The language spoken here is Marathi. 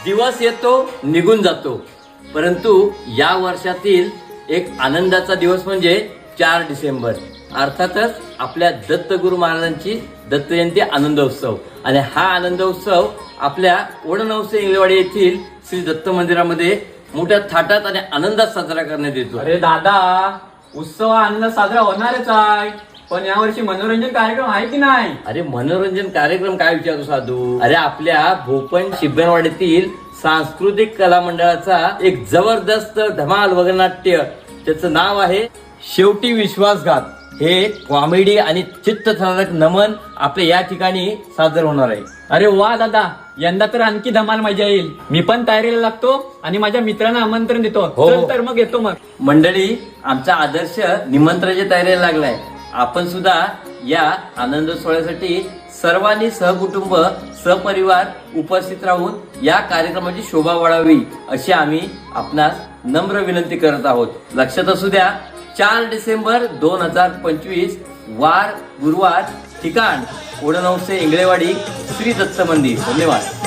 दिवस येतो निघून जातो, परंतु या वर्षातील एक आनंदाचा दिवस म्हणजे 4 डिसेंबर, अर्थातच आपल्या दत्तगुरु महाराजांची दत्त जयंती आनंदोत्सव. आणि हा आनंदोत्सव आपल्या ओढणवसे इंगळेवाडी येथील श्री दत्त मंदिरामध्ये मोठ्या थाटात आणि आनंदात साजरा करण्यात येतो. अरे दादा, उत्सव आनंद साजरा होणारच आहे, पण यावर्षी मनोरंजन कार्यक्रम आहे की नाही? अरे मनोरंजन कार्यक्रम काय विचारतो साधू? अरे आपल्या भोपण शिब्बनवाडीतील सांस्कृतिक कला मंडळाचा एक जबरदस्त धमाल वगनाट्य, त्याचं नाव आहे शेवटी विश्वासघात. हे कॉमेडी आणि चित्तथरारक नमन आपल्या या ठिकाणी सादर होणार आहे. अरे वा दादा, यंदा तर आणखी धमाल मजा येईल. मी पण तयारीला लागतो आणि माझ्या मित्रांना आमंत्रण देतो. हो. चल तर मग येतो मग. मंडळी, आमचा आदर्श निमंत्रणाच्या तयारीला लागलाय. आपण सुद्धा या आनंद सोहळ्यासाठी सर्वांनी सहकुटुंब सहपरिवार उपस्थित राहून या कार्यक्रमाची शोभा वाढावी अशी आम्ही आपणास नम्र विनंती करत आहोत. लक्षात असू द्या, 4 डिसेंबर 2025 वार गुरुवार, ठिकाण ओढणवसे इंगळेवाडी, श्री दत्त मंदिर. धन्यवाद.